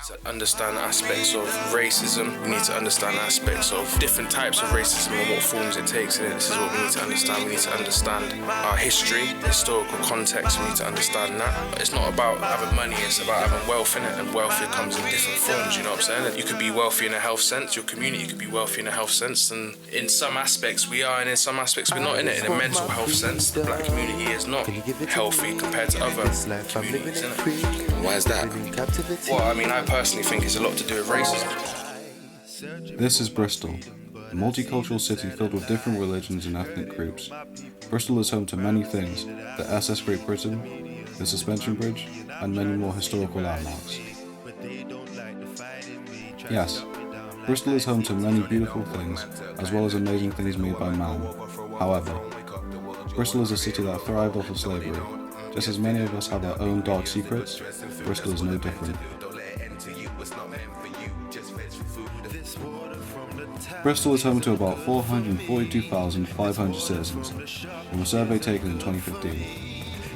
To understand aspects of racism, we need to understand aspects of different types of racism and what forms it takes, and this is what we need to understand. We need to understand our history, historical context, we need to understand that. But it's not about having money, it's about having wealth in it, and wealth, it comes in different forms, you know what I'm saying? You could be wealthy in a health sense, your community could be wealthy in a health sense, and in some aspects we are, and in some aspects we're not in it. In a mental health sense, the black community is not healthy compared to other communities, innit? Why is that? Well, I mean, I personally think it's a lot to do with racism. This is Bristol, a multicultural city filled with different religions and ethnic groups. Bristol is home to many things: the SS Great Britain, the Suspension Bridge, and many more historical landmarks. Yes, Bristol is home to many beautiful things, as well as amazing things made by man. However, Bristol is a city that thrived off of slavery. Just as many of us have our own dark secrets, Bristol is no different. Bristol is home to about 442,500 citizens, from a survey taken in 2015.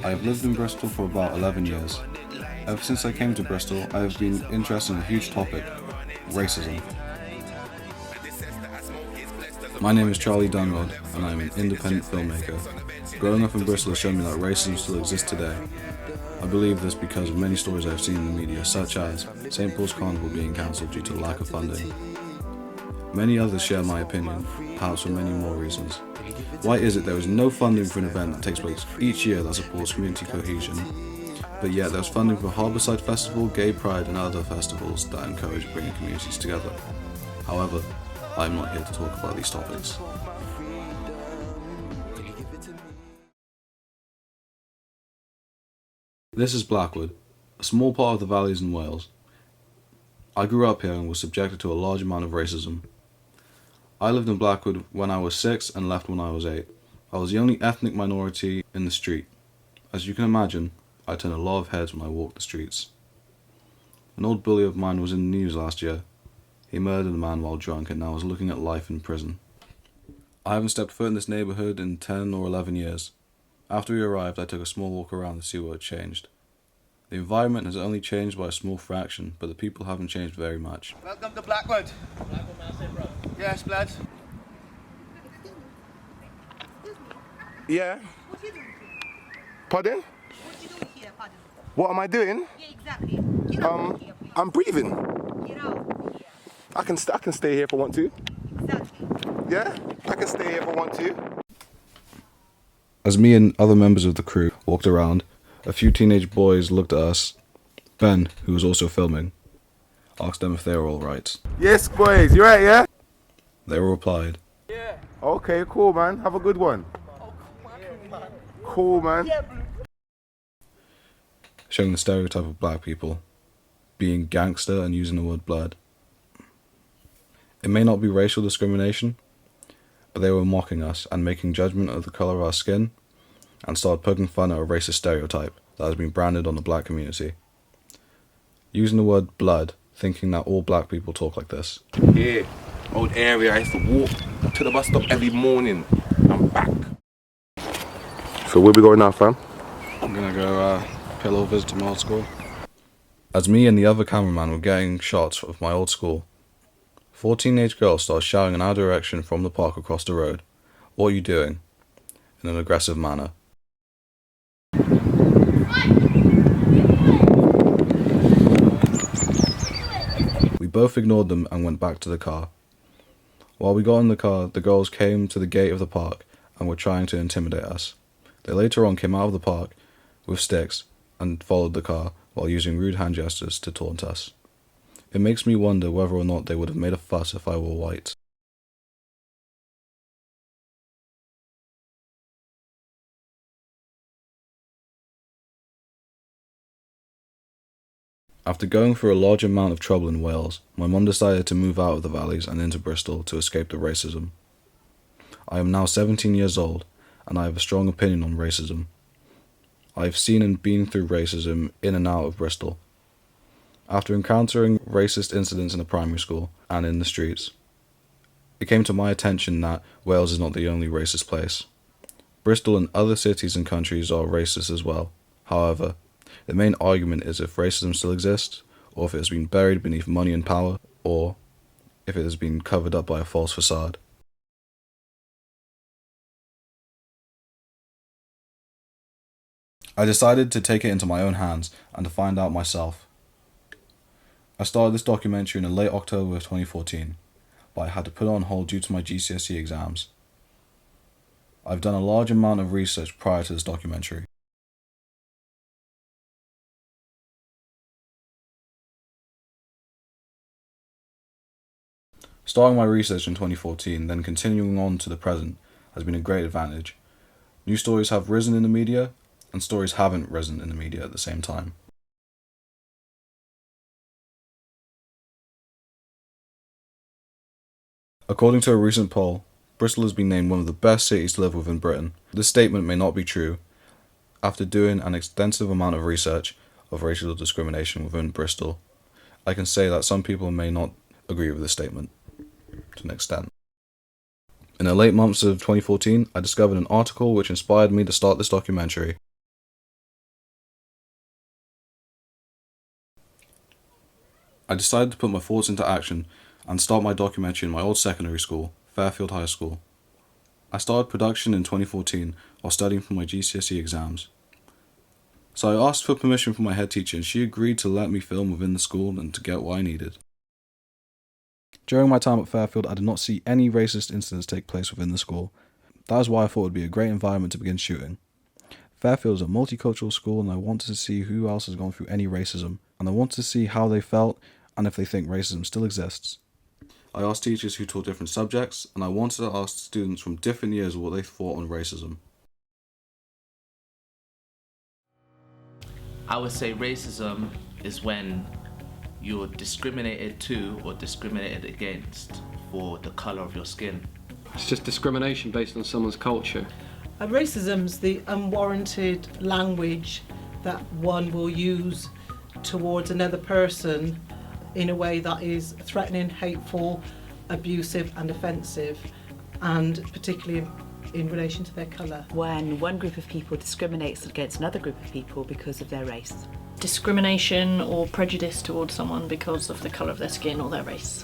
I have lived in Bristol for about 11 years. Ever since I came to Bristol, I have been interested in a huge topic: racism. My name is Charlie Dunrod, and I am an independent filmmaker. Growing up in Bristol has shown me that racism still exists today. I believe this because of many stories I have seen in the media, such as St. Paul's Carnival being cancelled due to lack of funding. Many others share my opinion, perhaps for many more reasons. Why is it there is no funding for an event that takes place each year that supports community cohesion, but yet there's funding for Harbourside Festival, Gay Pride and other festivals that encourage bringing communities together? However, I'm not here to talk about these topics. This is Blackwood, a small part of the valleys in Wales. I grew up here and was subjected to a large amount of racism. I lived in Blackwood when I was 6 and left when I was 8. I was the only ethnic minority in the street. As you can imagine, I turned a lot of heads when I walked the streets. An old bully of mine was in the news last year. He murdered a man while drunk and now is looking at life in prison. I haven't stepped foot in this neighbourhood in 10 or 11 years. After we arrived, I took a small walk around to see what had changed. The environment has only changed by a small fraction, but the people haven't changed very much. Welcome to Blackwood. Yes, blood. Yeah. What are you doing here? Pardon? What are you doing here, pardon? What am I doing? Yeah, exactly. Get out here, please. I'm breathing. Get out here. I can stay here if I want to. Exactly. Yeah, I can stay here if I want to. As me and other members of the crew walked around, a few teenage boys looked at us. Ben, who was also filming, asked them if they were alright. Yes, boys, you right, yeah? They replied, Okay, cool, man. Have a good one. Cool, man. showing the stereotype of black people, being gangster and using the word blood. It may not be racial discrimination, but they were mocking us and making judgment of the colour of our skin, and started poking fun at a racist stereotype that has been branded on the black community. Using the word blood, thinking that all black people talk like this. Here, old area, I used to walk to the bus stop every morning. I'm back. So where we going now, fam? I'm gonna go pay a little visit to my old school. As me and the other cameraman were getting shots of my old school, 4 teenage girls started shouting in our direction from the park across the road, "What are you doing?" in an aggressive manner. We both ignored them and went back to the car. While we got in the car, the girls came to the gate of the park and were trying to intimidate us. They later on came out of the park with sticks and followed the car while using rude hand gestures to taunt us. It makes me wonder whether or not they would have made a fuss if I were white. After going through a large amount of trouble in Wales, my mum decided to move out of the valleys and into Bristol to escape the racism. I am now 17 years old, and I have a strong opinion on racism. I have seen and been through racism in and out of Bristol. After encountering racist incidents in the primary school and in the streets, it came to my attention that Wales is not the only racist place. Bristol and other cities and countries are racist as well. However, the main argument is if racism still exists, or if it has been buried beneath money and power, or if it has been covered up by a false facade. I decided to take it into my own hands and to find out myself. I started this documentary in late October of 2014, but I had to put it on hold due to my GCSE exams. I've done a large amount of research prior to this documentary. Starting my research in 2014, then continuing on to the present, has been a great advantage. New stories have risen in the media, and stories haven't risen in the media at the same time. According to a recent poll, Bristol has been named one of the best cities to live with in Britain. This statement may not be true. After doing an extensive amount of research of racial discrimination within Bristol, I can say that some people may not agree with this statement to an extent. In the late months of 2014, I discovered an article which inspired me to start this documentary. I decided to put my thoughts into action and start my documentary in my old secondary school, Fairfield High School. I started production in 2014 while studying for my GCSE exams. So I asked for permission from my head teacher and she agreed to let me film within the school and to get what I needed. During my time at Fairfield, I did not see any racist incidents take place within the school. That is why I thought it would be a great environment to begin shooting. Fairfield is a multicultural school and I wanted to see who else has gone through any racism, and I wanted to see how they felt and if they think racism still exists. I asked teachers who taught different subjects, and I wanted to ask students from different years what they thought on racism. I would say racism is when you're discriminated to or discriminated against for the colour of your skin. It's just discrimination based on someone's culture. Racism's the unwarranted language that one will use towards another person in a way that is threatening, hateful, abusive and offensive, and particularly in relation to their colour. When one group of people discriminates against another group of people because of their race. Discrimination or prejudice towards someone because of the colour of their skin or their race.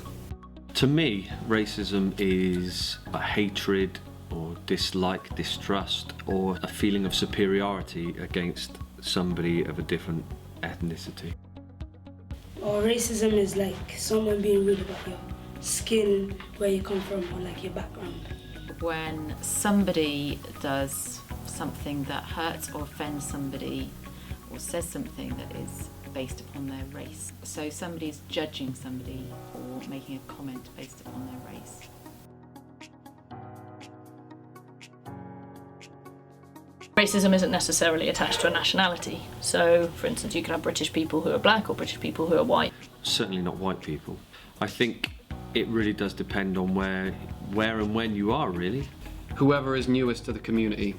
To me, racism is a hatred or dislike, distrust, or a feeling of superiority against somebody of a different ethnicity. Or racism is like someone being rude about your skin, where you come from, or like your background. When somebody does something that hurts or offends somebody, or says something that is based upon their race. So somebody's judging somebody or making a comment based upon their race. Racism isn't necessarily attached to a nationality. So, for instance, you can have British people who are black or British people who are white. Certainly not white people. I think it really does depend on where and when you are, really. Whoever is newest to the community.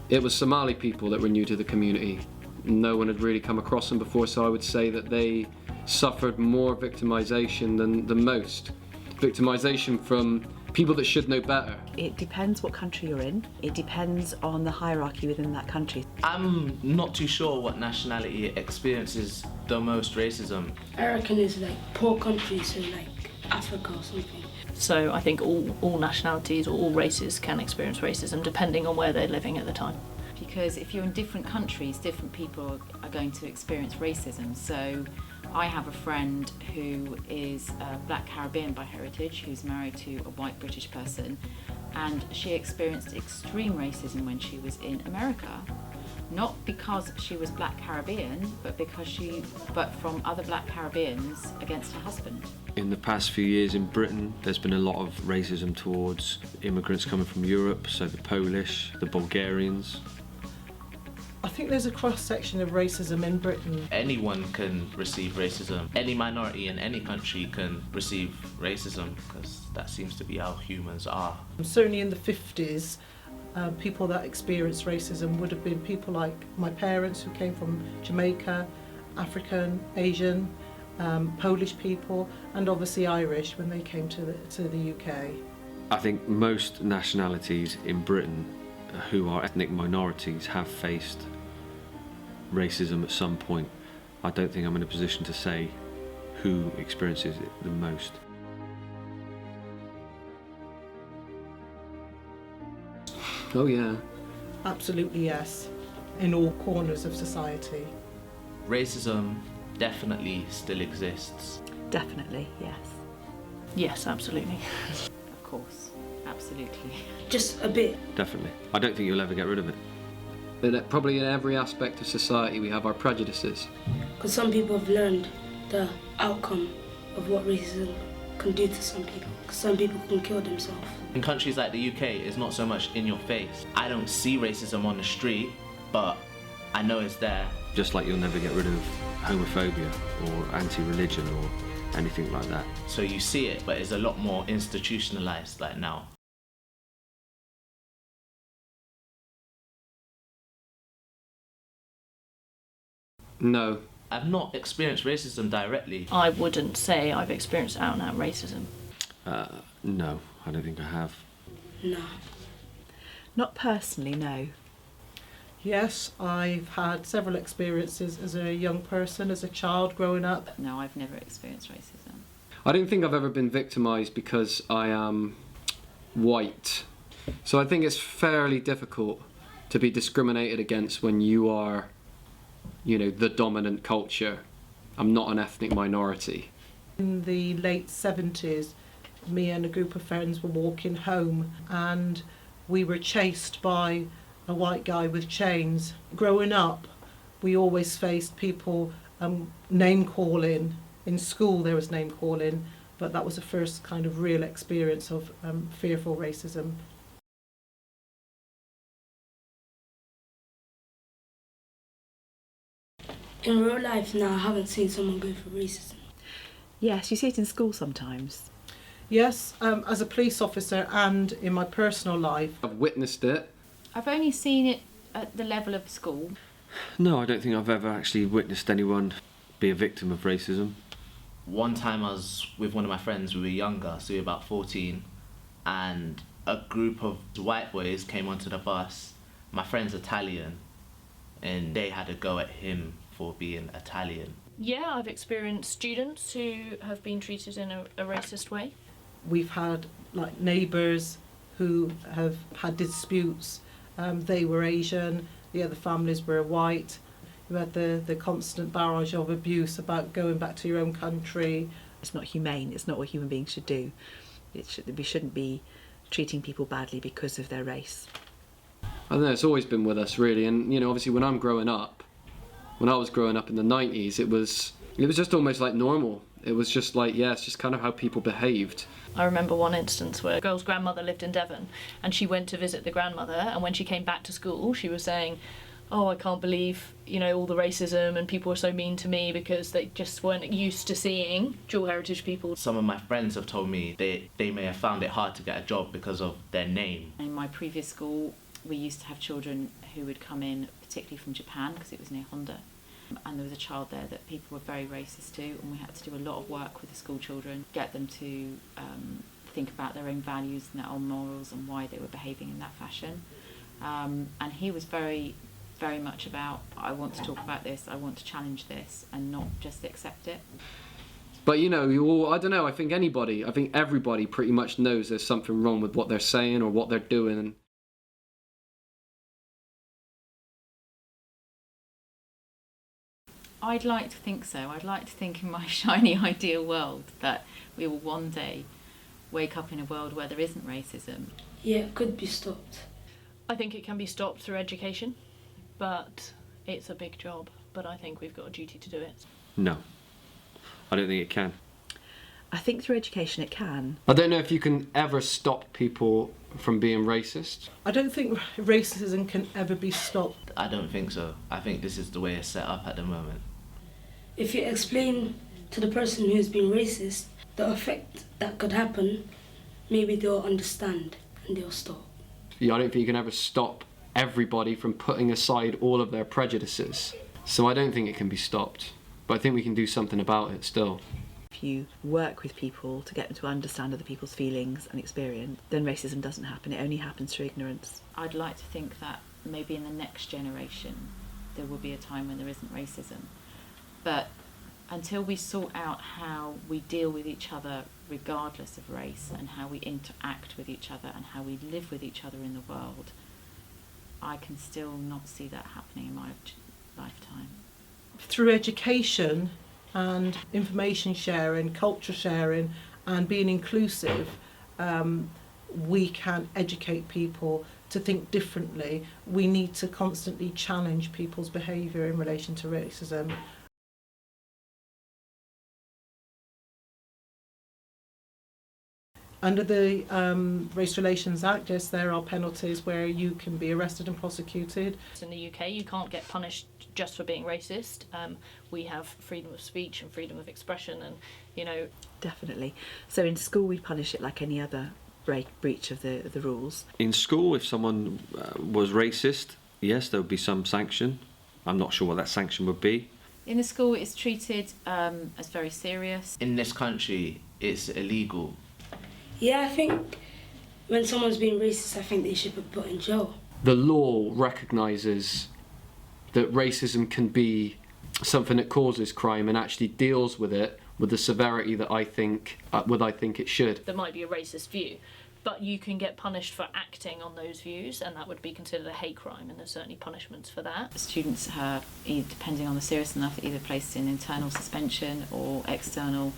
It was Somali people that were new to the community. No one had really come across them before, so I would say that they suffered more victimization than most. Victimization from people that should know better. It depends what country you're in. It depends on the hierarchy within that country. I'm not too sure what nationality experiences the most racism. I reckon it's like poor countries, so like Africa or something. So I think all nationalities or all races can experience racism depending on where they're living at the time. Because if you're in different countries, different people are going to experience racism. So I have a friend who is Black Caribbean by heritage, who's married to a white British person, and she experienced extreme racism when she was in America. Not because she was Black Caribbean, but from other Black Caribbeans against her husband. In the past few years in Britain, there's been a lot of racism towards immigrants coming from Europe, so the Polish, the Bulgarians. I think there's a cross-section of racism in Britain. Anyone can receive racism. Any minority in any country can receive racism because that seems to be how humans are. Certainly in the 50s, people that experienced racism would have been people like my parents who came from Jamaica, African, Asian, Polish people, and obviously Irish when they came to the UK. I think most nationalities in Britain who are ethnic minorities have faced racism at some point. I don't think I'm in a position to say who experiences it the most. Oh yeah. Absolutely yes, in all corners of society. Racism definitely still exists. Definitely, yes. Yes, absolutely. Of course, absolutely. Just a bit. Definitely. I don't think you'll ever get rid of it. Probably in every aspect of society we have our prejudices. Because some people have learned the outcome of what racism can do to some people. 'Cause some people can kill themselves. In countries like the UK, it's not so much in your face. I don't see racism on the street, but I know it's there. Just like you'll never get rid of homophobia or anti-religion or anything like that. So you see it, but it's a lot more institutionalized like now. No. I've not experienced racism directly. I wouldn't say I've experienced out and out racism. No, I don't think I have. No. Not personally, no. Yes, I've had several experiences as a young person, as a child growing up. No, I've never experienced racism. I don't think I've ever been victimised because I am white. So I think it's fairly difficult to be discriminated against when you are, you know, the dominant culture. I'm not an ethnic minority. In the late 70s, me and a group of friends were walking home and we were chased by a white guy with chains. Growing up, we always faced people name calling. In school there was name calling, but that was the first kind of real experience of fearful racism. In real life now, I haven't seen someone go through racism. Yes, you see it in school sometimes. Yes, as a police officer and in my personal life. I've witnessed it. I've only seen it at the level of school. No, I don't think I've ever actually witnessed anyone be a victim of racism. One time I was with one of my friends, we were younger, so we were about 14, and a group of white boys came onto the bus. My friend's Italian, and they had a go at him for being Italian. Yeah, I've experienced students who have been treated in a racist way. We've had like neighbours who have had disputes. They were Asian, the other families were white. We had the constant barrage of abuse about going back to your own country. It's not humane, it's not what human beings should do. We shouldn't be treating people badly because of their race. I don't know, it's always been with us really, and you know, obviously when I was growing up in the 90s, it was just almost like normal. It was just like, yeah, it's just kind of how people behaved. I remember one instance where a girl's grandmother lived in Devon and she went to visit the grandmother, and when she came back to school she was saying, oh, I can't believe, you know, all the racism and people were so mean to me because they just weren't used to seeing dual heritage people. Some of my friends have told me they may have found it hard to get a job because of their name. In my previous school, we used to have children who would come in, particularly from Japan, because it was near Honda. And there was a child there that people were very racist to, and we had to do a lot of work with the school children, get them to think about their own values and their own morals and why they were behaving in that fashion. And he was very, very much about, I want to talk about this, I want to challenge this, and not just accept it. But you know, I don't know, I think everybody pretty much knows there's something wrong with what they're saying or what they're doing. I'd like to think so. I'd like to think in my shiny ideal world that we will one day wake up in a world where there isn't racism. Yeah, it could be stopped. I think it can be stopped through education, but it's a big job. But I think we've got a duty to do it. No, I don't think it can. I think through education it can. I don't know if you can ever stop people from being racist. I don't think racism can ever be stopped. I don't think so. I think this is the way it's set up at the moment. If you explain to the person who's been racist the effect that could happen, maybe they'll understand and they'll stop. Yeah, I don't think you can ever stop everybody from putting aside all of their prejudices. So I don't think it can be stopped. But I think we can do something about it still. If you work with people to get them to understand other people's feelings and experience, then racism doesn't happen. It only happens through ignorance. I'd like to think that maybe in the next generation there will be a time when there isn't racism. But until we sort out how we deal with each other regardless of race, and how we interact with each other and how we live with each other in the world, I can still not see that happening in my lifetime. Through education and information sharing, culture sharing and being inclusive, we can educate people to think differently. We need to constantly challenge people's behaviour in relation to racism. Under the Race Relations Act, yes, there are penalties where you can be arrested and prosecuted. In the UK, you can't get punished just for being racist. We have freedom of speech and freedom of expression, and, you know... Definitely. So in school we punish it like any other breach of the rules. In school, if someone was racist, yes, there would be some sanction. I'm not sure what that sanction would be. In the school, it's treated as very serious. In this country, it's illegal. Yeah, I think when someone's being racist, I think they should be put in jail. The law recognises that racism can be something that causes crime and actually deals with it with the severity that I think it should. There might be a racist view, but you can get punished for acting on those views, and that would be considered a hate crime, and there's certainly punishments for that. Students are, depending on the seriousness enough, either placed in internal suspension or external.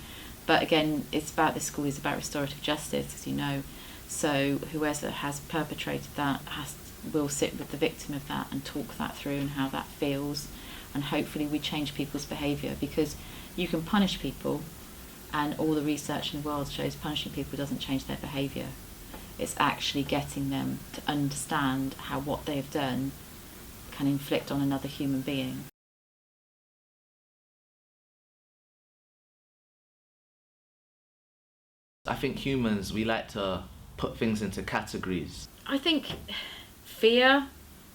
But again, it's about, this school is about restorative justice, as you know. So whoever has perpetrated that will sit with the victim of that and talk that through and how that feels. And hopefully we change people's behaviour, because you can punish people, and all the research in the world shows punishing people doesn't change their behaviour. It's actually getting them to understand how what they've done can inflict on another human being. I think humans, we like to put things into categories. I think fear.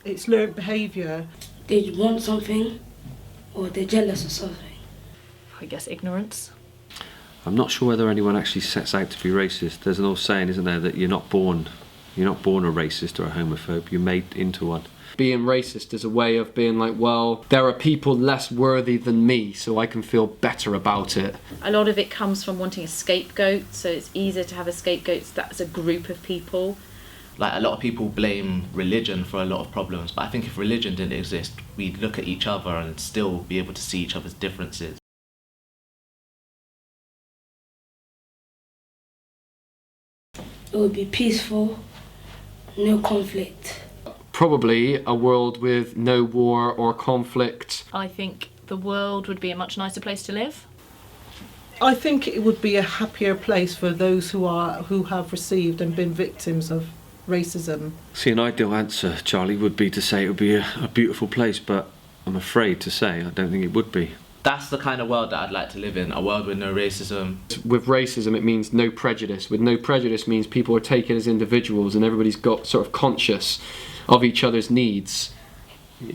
It's learned behaviour. They want something, or they're jealous of something. I guess ignorance. I'm not sure whether anyone actually sets out to be racist. There's an old saying, isn't there, that you're not born a racist or a homophobe, you're made into one. Being racist is a way of being like, well, there are people less worthy than me, so I can feel better about it. A lot of it comes from wanting a scapegoat, so it's easier to have a scapegoat that's a group of people. Like, a lot of people blame religion for a lot of problems, but I think if religion didn't exist, we'd look at each other and still be able to see each other's differences. It would be peaceful, no conflict. Probably a world with no war or conflict. I think the world would be a much nicer place to live. I think it would be a happier place for those who have received and been victims of racism. See, an ideal answer, Charlie, would be to say it would be a beautiful place, but I'm afraid to say I don't think it would be. That's the kind of world that I'd like to live in, a world with no racism. With racism, it means no prejudice. With no prejudice means people are taken as individuals and everybody's got sort of conscious of each other's needs.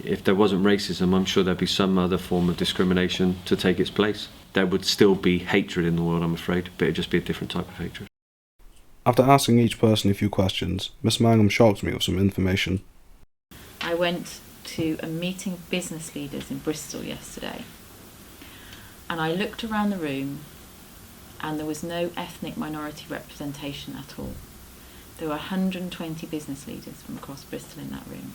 If there wasn't racism, I'm sure there'd be some other form of discrimination to take its place. There would still be hatred in the world, I'm afraid, but it'd just be a different type of hatred. After asking each person a few questions, Miss Mangum shocked me with some information. I went to a meeting of business leaders in Bristol yesterday, and I looked around the room and there was no ethnic minority representation at all. There were 120 business leaders from across Bristol in that room.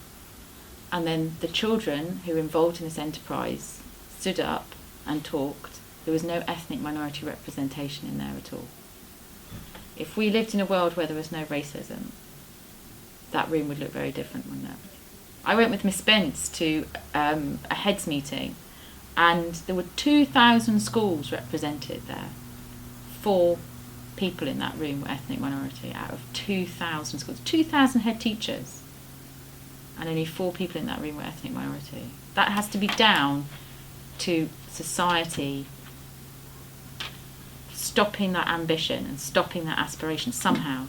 And then the children who were involved in this enterprise stood up and talked. There was no ethnic minority representation in there at all. If we lived in a world where there was no racism, that room would look very different, wouldn't it? I went with Miss Spence to a heads meeting, and there were 2,000 schools represented there. 4 people in that room were ethnic minority out of 2,000 schools. 2,000 head teachers, and only 4 people in that room were ethnic minority. That has to be down to society stopping that ambition and stopping that aspiration somehow.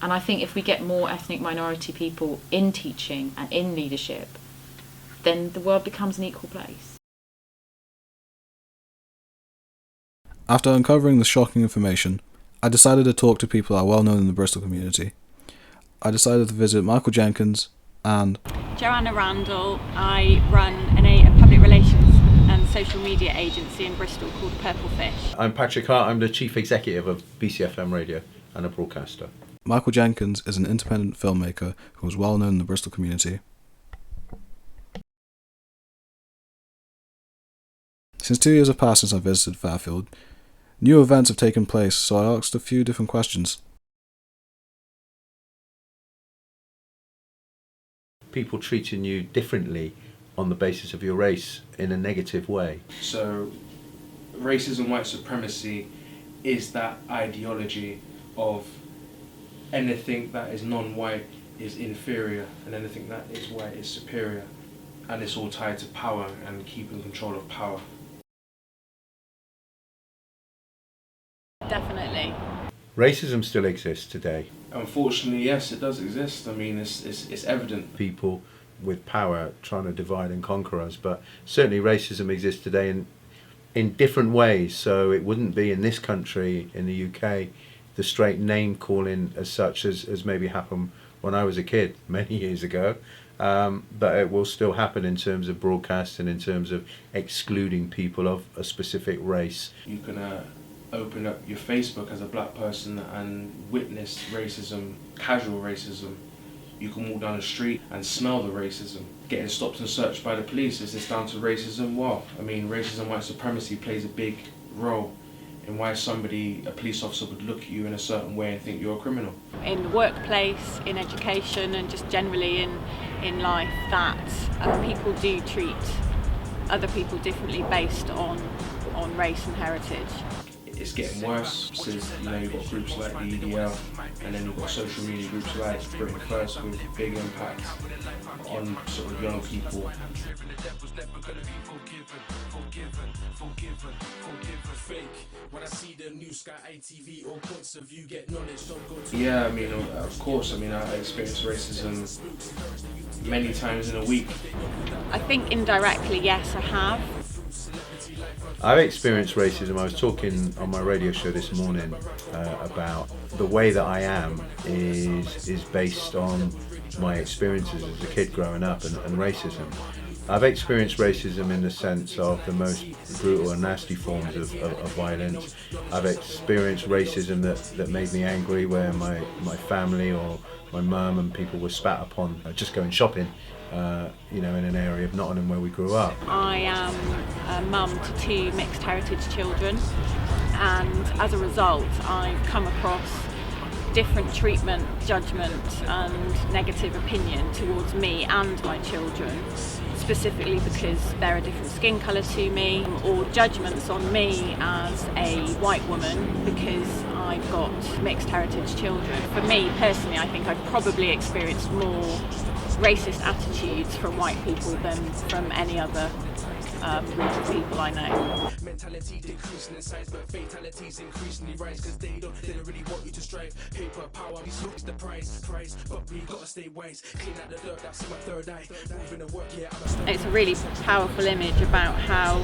And I think if we get more ethnic minority people in teaching and in leadership, then the world becomes an equal place. After uncovering the shocking information, I decided to talk to people that are well known in the Bristol community. I decided to visit Michael Jenkins and Joanna Randall. I run a public relations and social media agency in Bristol called Purple Fish. I'm Patrick Hart, I'm the Chief Executive of BCFM Radio and a broadcaster. Michael Jenkins is an independent filmmaker who is well known in the Bristol community. Since 2 years have passed since I visited Fairfield, new events have taken place, so I asked a few different questions. People treating you differently on the basis of your race in a negative way. So racism, white supremacy is that ideology of anything that is non-white is inferior and anything that is white is superior, and it's all tied to power and keeping control of power. Definitely. Racism still exists today. Unfortunately, yes, it does exist. I mean, it's evident. People with power trying to divide and conquer us, but certainly racism exists today in different ways. So it wouldn't be in this country, in the UK, the straight name calling as such as maybe happened when I was a kid many years ago. But it will still happen in terms of broadcast and in terms of excluding people of a specific race. You can open up your Facebook as a black person and witness racism, casual racism. You can walk down the street and smell the racism. Getting stopped and searched by the police, is this down to racism? Well, I mean, racism, white supremacy plays a big role in why a police officer would look at you in a certain way and think you're a criminal. In the workplace, in education, and just generally in life, that people do treat other people differently based on race and heritage. It's getting worse since you've got groups like the EDL, and then you've got social media groups like Britain First with big impact on sort of young people. Yeah, I mean, of course, I mean, I experience racism many times in a week. I think indirectly, yes, I have. I've experienced racism. I was talking on my radio show this morning about the way that I am is based on my experiences as a kid growing up and racism. I've experienced racism in the sense of the most brutal and nasty forms of violence. I've experienced racism that made me angry, where my family or my mum and people were spat upon just going shopping. In an area of Nottingham where we grew up. I am a mum to 2 mixed heritage children, and as a result I've come across different treatment, judgment and negative opinion towards me and my children, specifically because they're a different skin colour to me, or judgments on me as a white woman because I've got mixed heritage children. For me personally, I think I've probably experienced more racist attitudes from white people than from any other group of people I know. Mentality decreasing in size, but fatalities increasingly rise because they don't really want you to strive. Paper power, this is the price, but we gotta stay wise. Clean out the dirt, that's my third eye. Moving to work, yeah, it's a really powerful image about how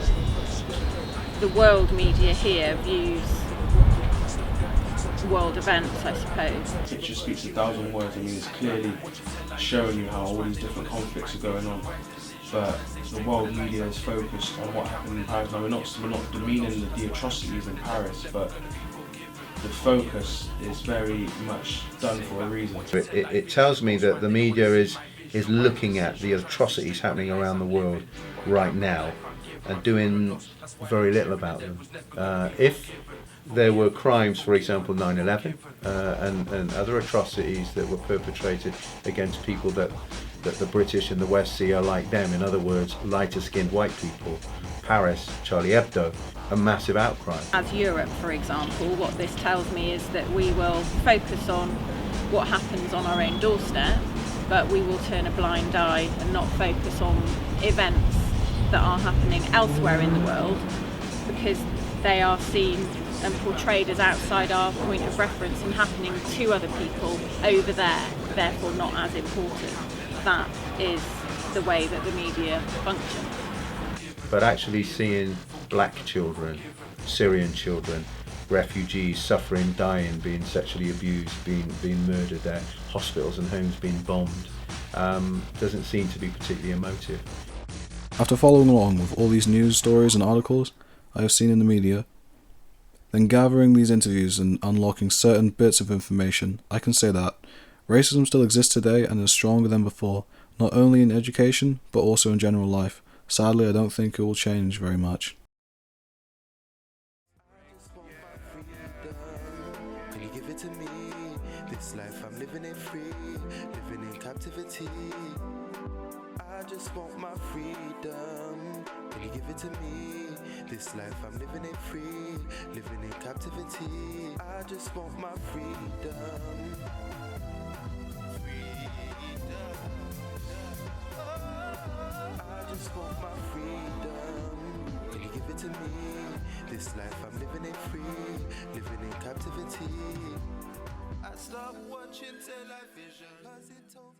the world media here views world events, I suppose. It just speaks 1,000 words. I mean, it's clearly showing you how all these different conflicts are going on. But the world media is focused on what happened in Paris. Now, we're not demeaning the atrocities in Paris, but the focus is very much done for a reason. It tells me that the media is looking at the atrocities happening around the world right now and doing very little about them. If there were crimes, for example 9/11 and other atrocities that were perpetrated against people that the British and the West see are like them, in other words lighter skinned white people, Paris, Charlie Hebdo, a massive outcry. As Europe, for example, what this tells me is that we will focus on what happens on our own doorstep, but we will turn a blind eye and not focus on events that are happening elsewhere in the world because they are seen and portrayed as outside our point of reference and happening to other people over there, therefore not as important. That is the way that the media function. But actually seeing black children, Syrian children, refugees suffering, dying, being sexually abused, being murdered, their hospitals and homes being bombed, doesn't seem to be particularly emotive. After following along with all these news stories and articles I have seen in the media, then gathering these interviews and unlocking certain bits of information, I can say that racism still exists today and is stronger than before, not only in education, but also in general life. Sadly, I don't think it will change very much. Can you give it to me? This life I'm living it free, living in captivity. I just want my freedom. Can you give it to me? This life I'm living it free, living in captivity. I just want my freedom. I just want my freedom. Can you give it to me? This life I'm living it free, living in captivity. I stopped watching television 'cause it told